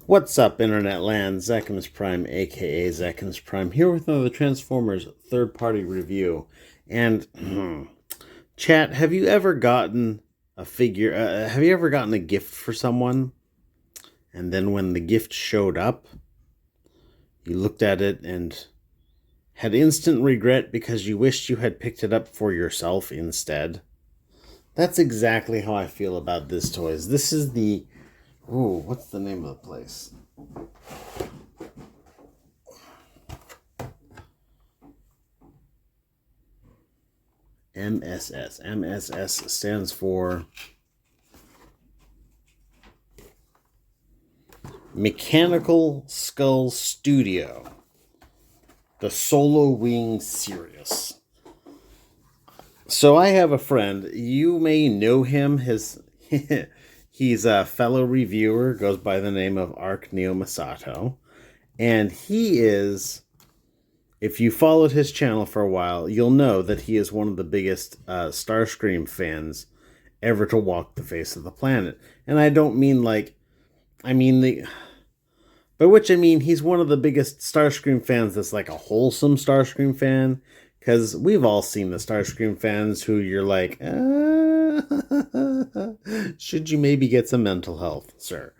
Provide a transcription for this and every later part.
What's up, Internet Land? Zachamus Prime, aka Zachamus Prime, here with another Transformers third-party review. And, chat, have you ever gotten a figure? Have you ever gotten a gift for someone, and then when the gift showed up, you looked at it and had instant regret because you wished you had picked it up for yourself instead? That's exactly how I feel about this toys. This is the... Ooh, what's the name of the place? MSS. MSS stands for Mechanical Skull Studio. The Solo Wing Sirius. So I have a friend. You may know him. He's a fellow reviewer, goes by the name of Arc Neo Masato. And he is, if you followed his channel for a while, you'll know that he is one of the biggest Starscream fans ever to walk the face of the planet. And I don't mean like, I mean the... By which I mean he's one of the biggest Starscream fans that's like a wholesome Starscream fan. Because we've all seen the Starscream fans who you're like, should you maybe get some mental health, sir?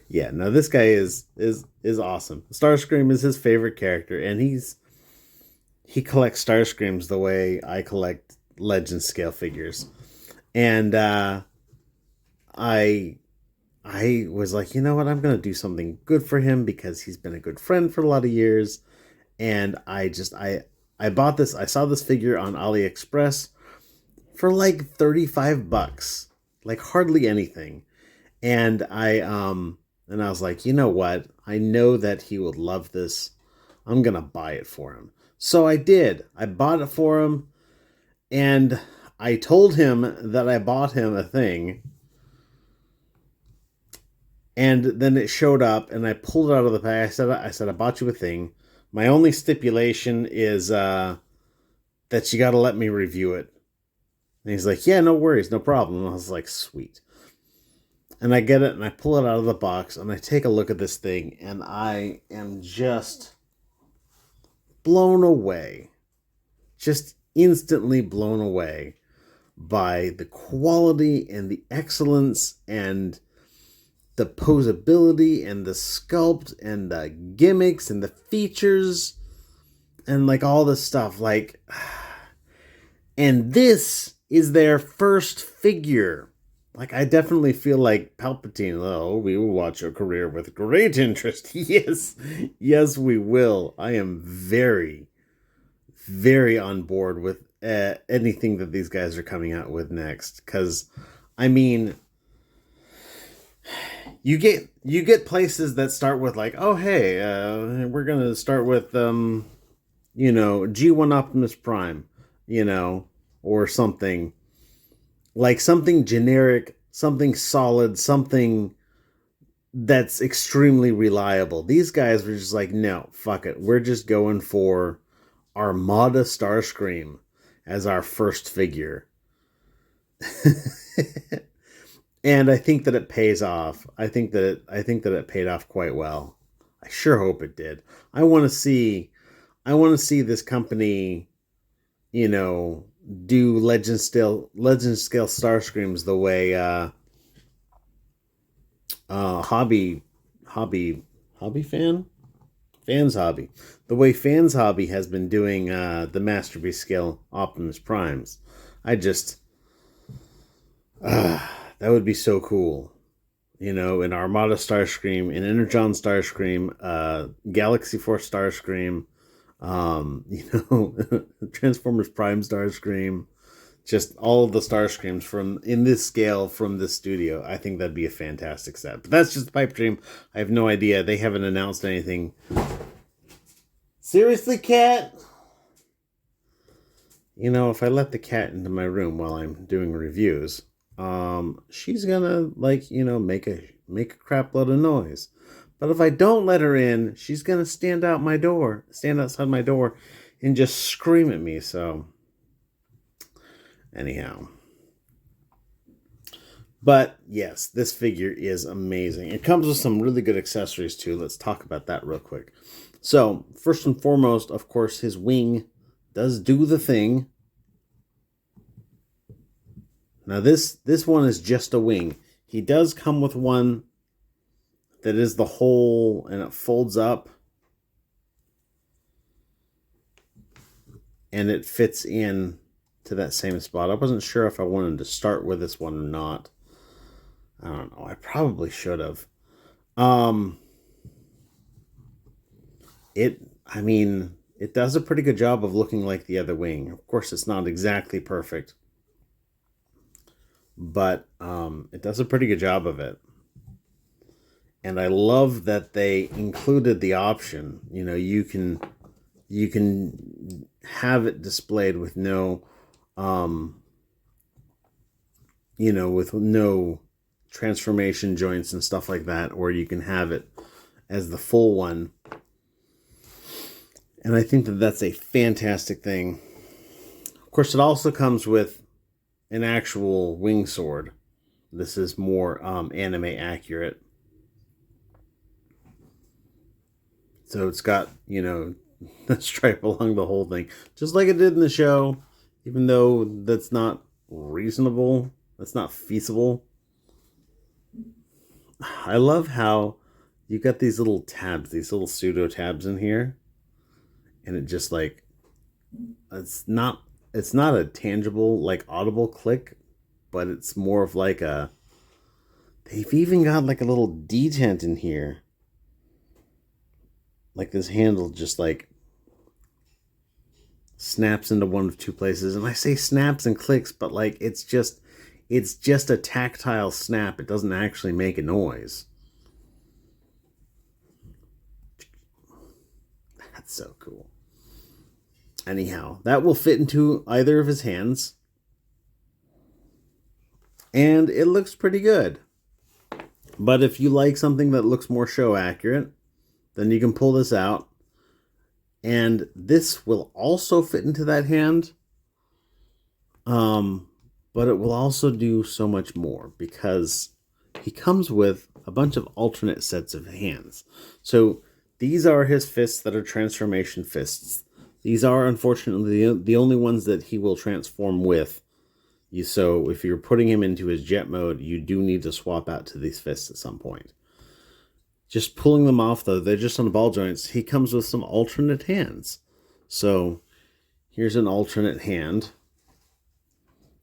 Yeah, no, this guy is awesome. Starscream is his favorite character, and he collects Starscreams the way I collect Legend scale figures. And I was like, you know what, I'm gonna do something good for him because he's been a good friend for a lot of years. And I bought this. I saw this figure on AliExpress for like $35, like hardly anything. And I was like, you know what? I know that he would love this. I'm gonna buy it for him. So I did. I bought it for him, and I told him that I bought him a thing. And then it showed up, and I pulled it out of the pack. I said, I bought you a thing. My only stipulation is that you got to let me review it. And he's like, yeah, no worries, no problem. And I was like, sweet. And I get it, and I pull it out of the box, and I take a look at this thing, and I am just blown away. Just instantly blown away by the quality and the excellence and the posability and the sculpt and the gimmicks and the features and like all this stuff. Like, and this is their first figure. Like, I definitely feel like Palpatine. Oh, we will watch your career with great interest. Yes, we will. I am very, very on board with anything that these guys are coming out with next. Because, I mean, you get places that start with like, oh hey, we're gonna start with G1 Optimus Prime, or something like something generic, something solid, something that's extremely reliable. These guys were just like, no, fuck it, we're just going for Armada Starscream as our first figure. And I think that it pays off. I think that it paid off quite well. I sure hope it did. I want to see this company, do legend scale Starscreams the way Fans Hobby, the way Fans Hobby has been doing the Masterpiece scale Optimus Primes. That would be so cool. An Armada Starscream, an Energon Starscream, Galaxy Force Starscream, Transformers Prime Starscream, just all of the Starscreams from in this scale from this studio. I think that'd be a fantastic set. But that's just a pipe dream. I have no idea. They haven't announced anything. Seriously, cat? If I let the cat into my room while I'm doing reviews, she's gonna make a crap load of noise. But if I don't let her in, she's gonna stand outside my door and just scream at me. So anyhow, But yes, this figure is amazing. It comes with some really good accessories too. Let's talk about that real quick. So, first and foremost, of course, his wing does do the thing. Now this one is just a wing. He does come with one that is the whole, and it folds up and it fits in to that same spot. I wasn't sure if I wanted to start with this one or not. I don't know. I probably should have. It does a pretty good job of looking like the other wing. Of course, it's not exactly perfect, but it does a pretty good job of it. And I love that they included the option. You know, you can have it displayed with no, with no transformation joints and stuff like that, or you can have it as the full one. And I think that that's a fantastic thing. Of course, it also comes with an actual wing sword. This is more anime accurate. So it's got, the stripe along the whole thing, just like it did in the show, even though that's not reasonable. That's not feasible. I love how you got these little tabs, these little pseudo tabs in here. And it just it's not a tangible, like audible click, but it's more of like they've even got like a little detent in here. Like this handle just like snaps into one of two places. And I say snaps and clicks, but like it's just a tactile snap. It doesn't actually make a noise. That's so cool. Anyhow, that will fit into either of his hands. And it looks pretty good. But if you like something that looks more show accurate, then you can pull this out. And this will also fit into that hand. But it will also do so much more because he comes with a bunch of alternate sets of hands. So these are his fists that are transformation fists. These are, unfortunately, the only ones that he will transform with. So if you're putting him into his jet mode, you do need to swap out to these fists at some point. Just pulling them off, though, they're just on ball joints. He comes with some alternate hands. So here's an alternate hand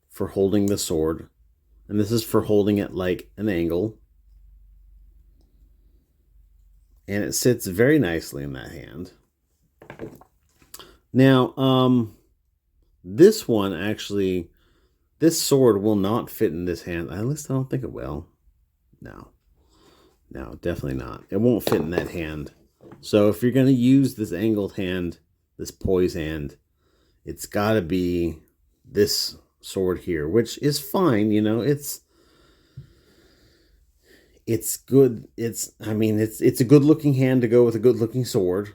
for holding the sword. And this is for holding it like an angle. And it sits very nicely in that hand. Now, this one actually, this sword will not fit in this hand. At least I don't think it will. No, definitely not. It won't fit in that hand. So if you're going to use this angled hand, this poise hand, it's got to be this sword here, which is fine. It's good. It's a good looking hand to go with a good looking sword.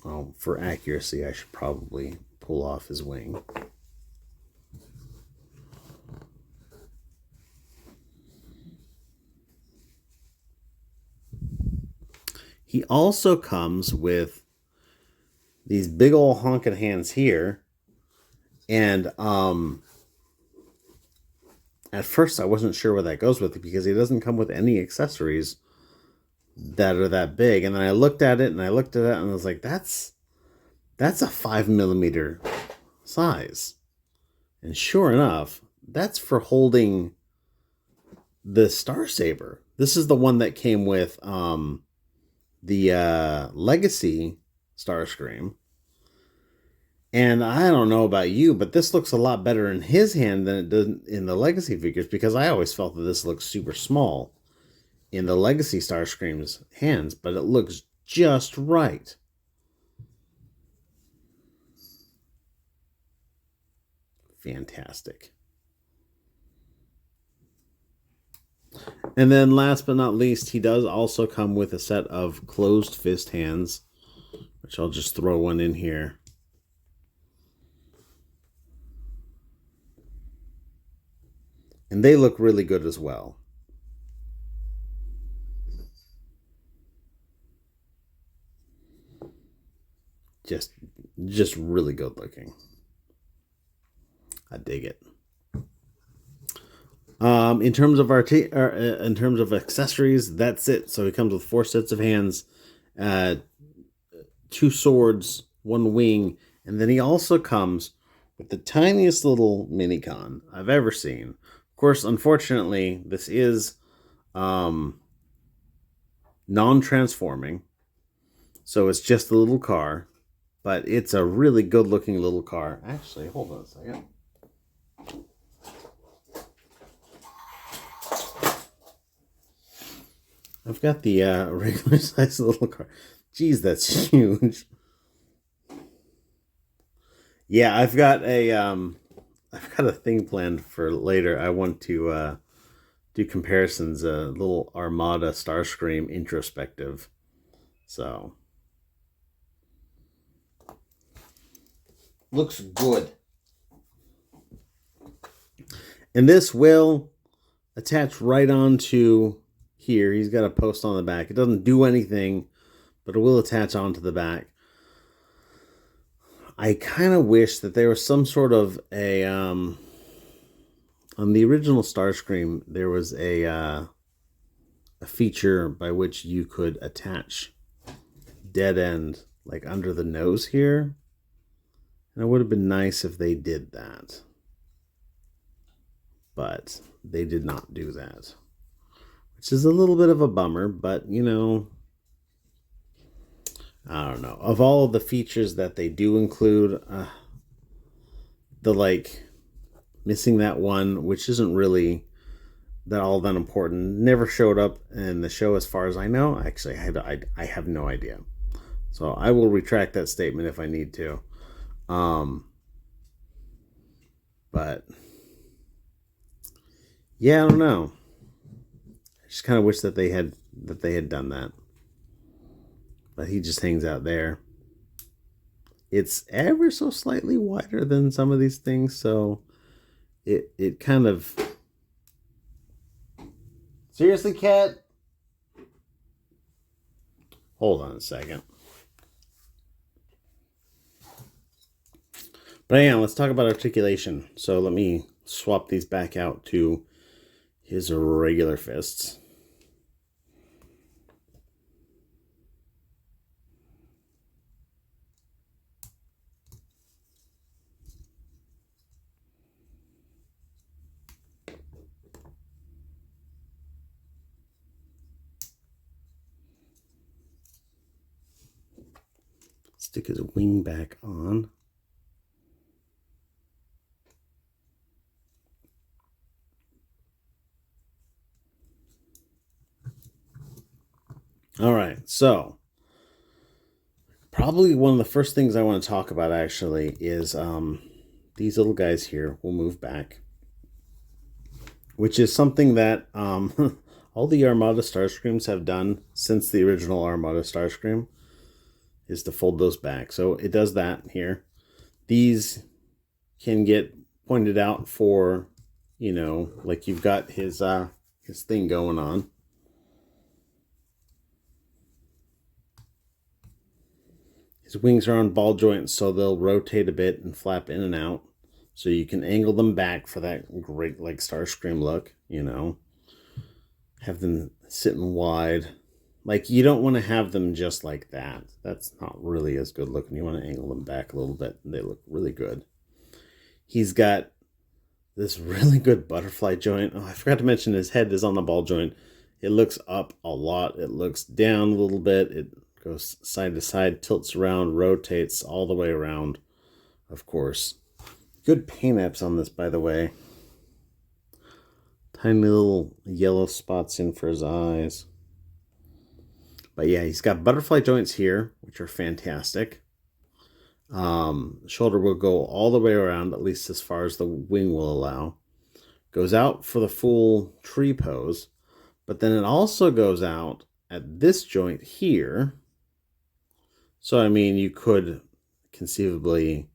Oh, for accuracy, I should probably pull off his wing. He also comes with these big old honking hands here. And at first I wasn't sure where that goes with it because he doesn't come with any accessories that are that big. And then I looked at it and I was like, that's a 5mm size. And sure enough, that's for holding the Star Saber. This is the one that came with the Legacy Starscream. And I don't know about you, but this looks a lot better in his hand than it does in the Legacy figures because I always felt that this looks super small in the Legacy Starscream's hands, but it looks just right. Fantastic. And then last but not least, he does also come with a set of closed fist hands, which I'll just throw one in here. And they look really good as well. Just just really good looking. I dig it. In terms of in terms of accessories, that's it. So he comes with 4 sets of hands, uh, 2 swords, 1 wing, and then he also comes with the tiniest little mini con I've ever seen. Of course, unfortunately, this is non-transforming, so it's just a little car, but it's a really good-looking little car. Actually, hold on a second. I've got the regular size little car. Geez, that's huge. Yeah, I've got a thing planned for later. I want to do comparisons, a little Armada Starscream introspective. So looks good. And this will attach right onto here. He's got a post on the back. It doesn't do anything, but it will attach onto the back. I kind of wish that there was some sort of a on the original Starscream there was a feature by which you could attach dead end like under the nose here, and it would have been nice if they did that, but they did not do that, which is a little bit of a bummer. But you know, I don't know. Of all of the features that they do include, the like missing that one, which isn't really that all that important, never showed up in the show as far as I know. Actually, I have no idea. So I will retract that statement if I need to. But yeah, I don't know. I just kind of wish that they had done that. But he just hangs out there. It's ever so slightly wider than some of these things, so it kind of. Seriously, cat? Hold on a second. But yeah, let's talk about articulation. So let me swap these back out to his regular fists. Stick his wing back on. All right, so probably one of the first things I want to talk about actually is these little guys here will move back, which is something that all the Armada Starscreams have done since the original Armada Starscream, is to fold those back. So it does that here. These can get pointed out for, you know, like you've got his thing going on. His wings are on ball joints, so they'll rotate a bit and flap in and out. So you can angle them back for that great like Starscream look, you know. Have them sitting wide. Like, you don't want to have them just like that. That's not really as good looking. You want to angle them back a little bit, and they look really good. He's got this really good butterfly joint. Oh, I forgot to mention his head is on the ball joint. It looks up a lot. It looks down a little bit. It goes side to side, tilts around, rotates all the way around, of course. Good paint apps on this, by the way. Tiny little yellow spots in for his eyes. But yeah, he's got butterfly joints here, which are fantastic. Shoulder will go all the way around, at least as far as the wing will allow. Goes out for the full tree pose, but then it also goes out at this joint here. So, I mean, you could conceivably,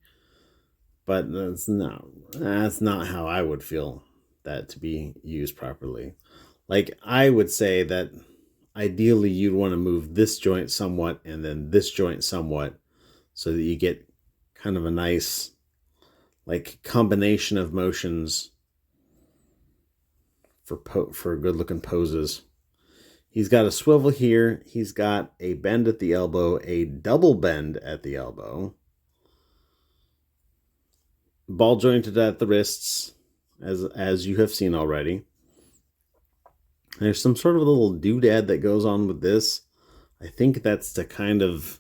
but that's not how I would feel that to be used properly. Like, I would say that ideally you'd want to move this joint somewhat and then this joint somewhat so that you get kind of a nice like combination of motions for good looking poses. He's got a swivel here. He's got a bend at the elbow, a double bend at the elbow, ball jointed at the wrists, as you have seen already. There's some sort of a little doodad that goes on with this. I think that's to kind of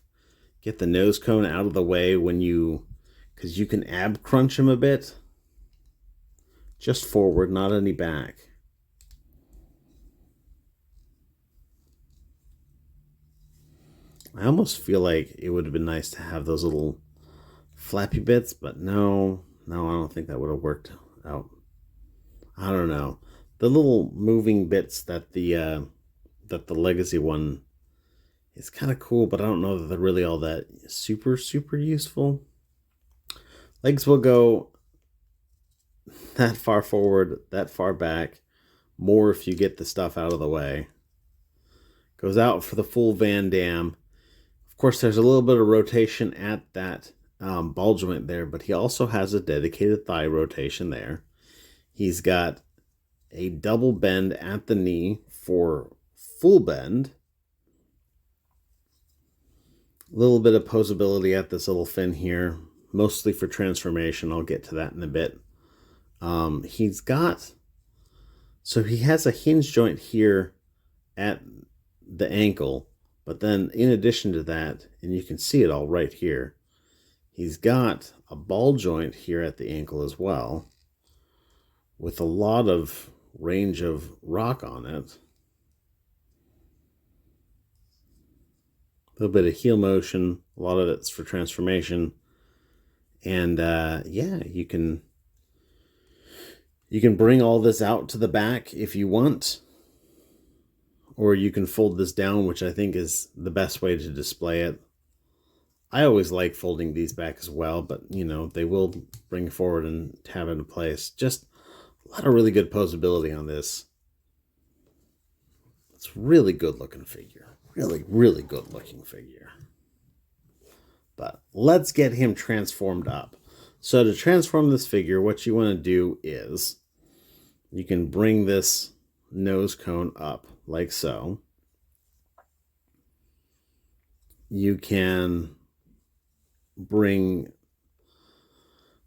get the nose cone out of the way because you can ab crunch him a bit. Just forward, not any back. I almost feel like it would have been nice to have those little flappy bits, but no, I don't think that would have worked out. I don't know. The little moving bits that the Legacy one is kind of cool, but I don't know that they're really all that super useful. Legs will go that far forward, that far back, more if you get the stuff out of the way. Goes out for the full Van Damme. Of course, there's a little bit of rotation at that ball joint there, but he also has a dedicated thigh rotation there. He's got a double bend at the knee for full bend. A little bit of posability at this little fin here, mostly for transformation. I'll get to that in a bit. So he has a hinge joint here at the ankle, but then in addition to that, and you can see it all right here, he's got a ball joint here at the ankle as well, with a lot of range of rock on it. A little bit of heel motion, a lot of it's for transformation. And yeah, you can bring all this out to the back if you want, or you can fold this down, which I think is the best way to display it. I always like folding these back as well, but you know, they will bring forward and have it in place. Just a lot of really good posability on this. It's a really good looking figure. Really good looking figure. But let's get him transformed up. So to transform this figure, what you want to do is you can bring this nose cone up like so. You can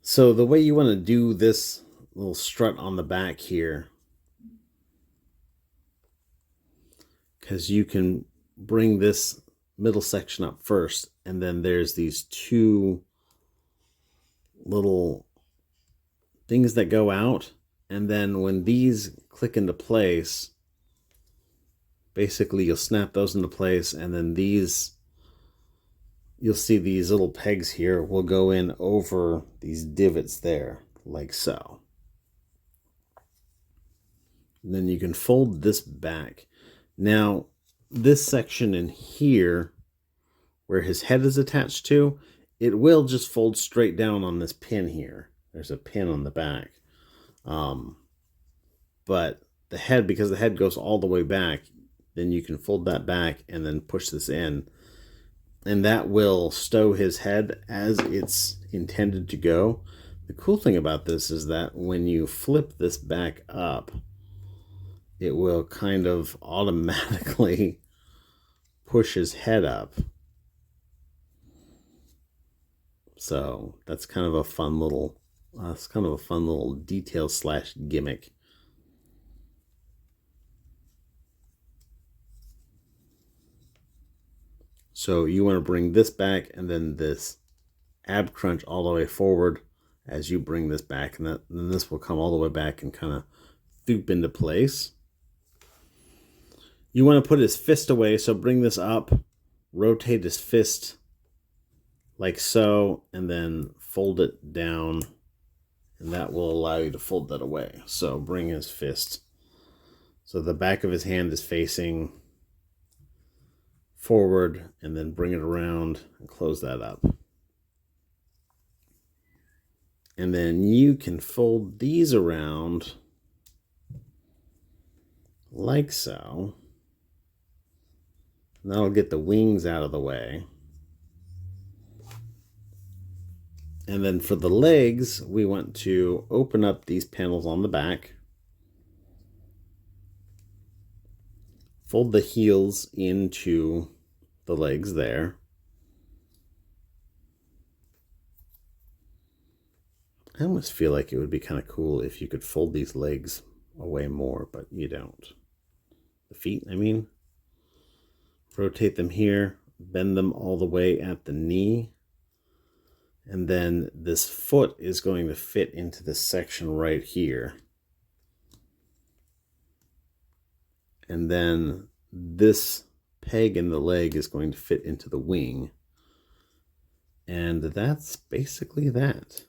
so the way you want to do this little strut on the back here, because you can bring this middle section up first, and then there's these two little things that go out, and then when these click into place, basically you'll snap those into place, and then you'll see these little pegs here will go in over these divots there, like so. And then you can fold this back. Now, this section in here, where his head is attached to, it will just fold straight down on this pin here. There's a pin on the back. But the head, because the head goes all the way back, then you can fold that back and then push this in. And that will stow his head as it's intended to go. The cool thing about this is that when you flip this back up, it will kind of automatically push his head up. So that's kind of a fun little detail / gimmick. So you want to bring this back and then this ab crunch all the way forward as you bring this back, and then this will come all the way back and kind of thoop into place. You want to put his fist away, so bring this up, rotate his fist like so, and then fold it down, and that will allow you to fold that away. So bring his fist, so the back of his hand is facing forward, and then bring it around and close that up. And then you can fold these around like so. And that'll get the wings out of the way. And then for the legs, we want to open up these panels on the back. Fold the heels into the legs there. I almost feel like it would be kind of cool if you could fold these legs away more, but you don't. The feet, I mean. Rotate them here, bend them all the way at the knee. And then this foot is going to fit into this section right here. And then this peg in the leg is going to fit into the wing. And that's basically that.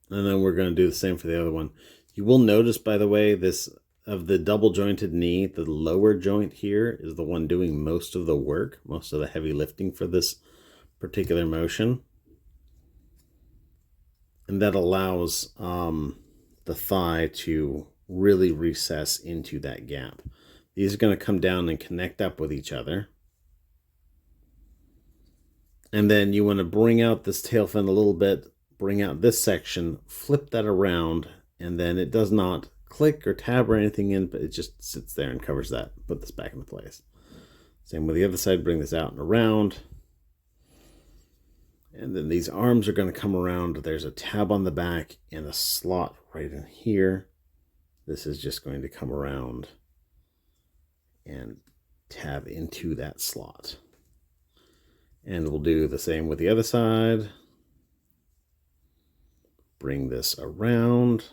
And then we're going to do the same for the other one. You will notice, by the way, this of the double jointed knee, the lower joint here is the one doing most of the work, most of the heavy lifting for this particular motion. And that allows the thigh to really recess into that gap. These are going to come down and connect up with each other. And then you want to bring out this tail fin a little bit, bring out this section, flip that around, and then it does not click or tab or anything in, but it just sits there and covers that. Put this back into place. Same with the other side, bring this out and around. And then these arms are going to come around. There's a tab on the back and a slot right in here. This is just going to come around and tab into that slot. And we'll do the same with the other side. Bring this around.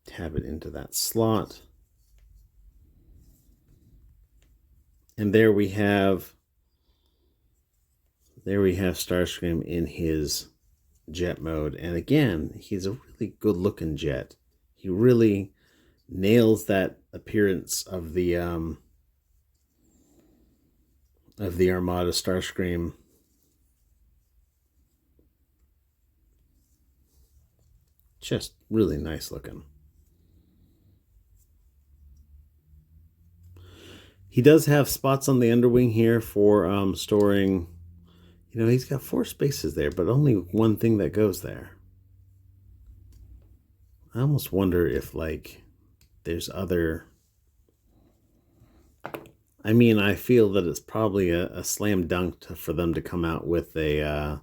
Tab it into that slot. And there we have Starscream in his jet mode. And again, he's a really good looking jet. He really nails that appearance of the Armada Starscream. Just really nice looking. He does have spots on the underwing here for storing, he's got 4 spaces there, but only one thing that goes there. I almost wonder if, there's other... I feel that it's probably a slam dunk for them to come out with the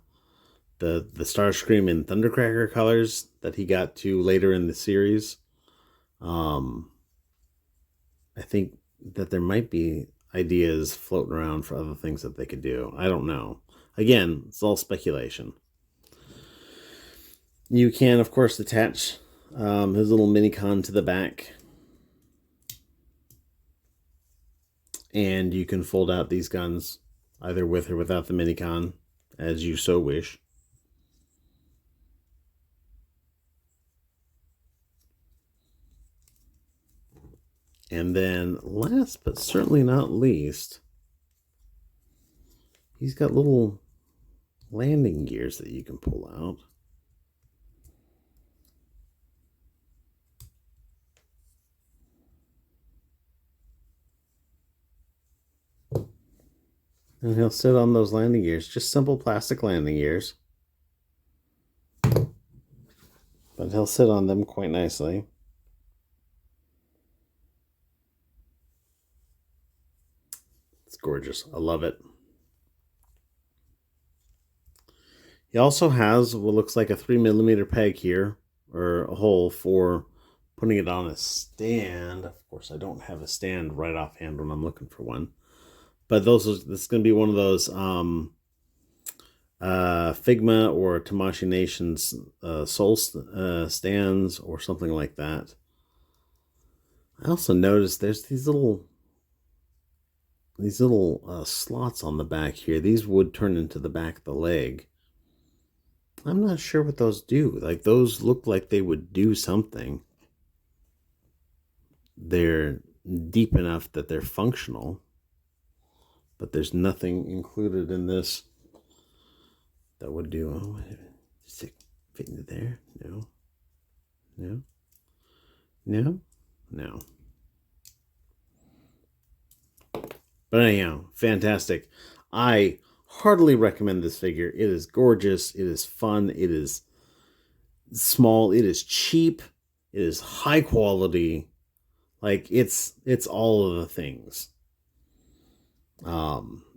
Starscream in Thundercracker colors that he got to later in the series. I think that there might be ideas floating around for other things that they could do. I don't know. Again, it's all speculation. You can, of course, attach his little mini-con to the back. And you can fold out these guns either with or without the mini-con, as you so wish. And then last but certainly not least, he's got little landing gears that you can pull out. And he'll sit on those landing gears, just simple plastic landing gears. But he'll sit on them quite nicely. It's gorgeous. I love it. He also has what looks like a 3mm peg here, or a hole for putting it on a stand. Of course, I don't have a stand right offhand when I'm looking for one. But this is going to be one of those Figma or Tamashii Nations soul stands or something like that. I also noticed there's these little slots on the back here. These would turn into the back of the leg. I'm not sure what those do. Those look like they would do something. They're deep enough that they're functional. But there's nothing included in this that would do. Oh, stick fit into there. No. No. No. No. But anyhow, fantastic. I heartily recommend this figure. It is gorgeous. It is fun. It is small. It is cheap. It is high quality. Like it's all of the things.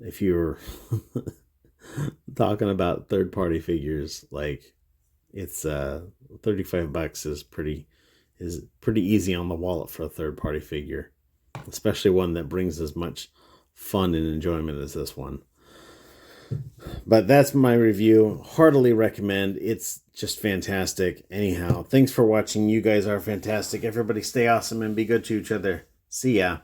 If you're talking about third-party figures, like it's $35 is pretty easy on the wallet for a third-party figure, especially one that brings as much fun and enjoyment as this one. But that's my review. Heartily recommend. It's just fantastic. Anyhow, thanks for watching. You guys are fantastic. Everybody stay awesome and be good to each other. See ya.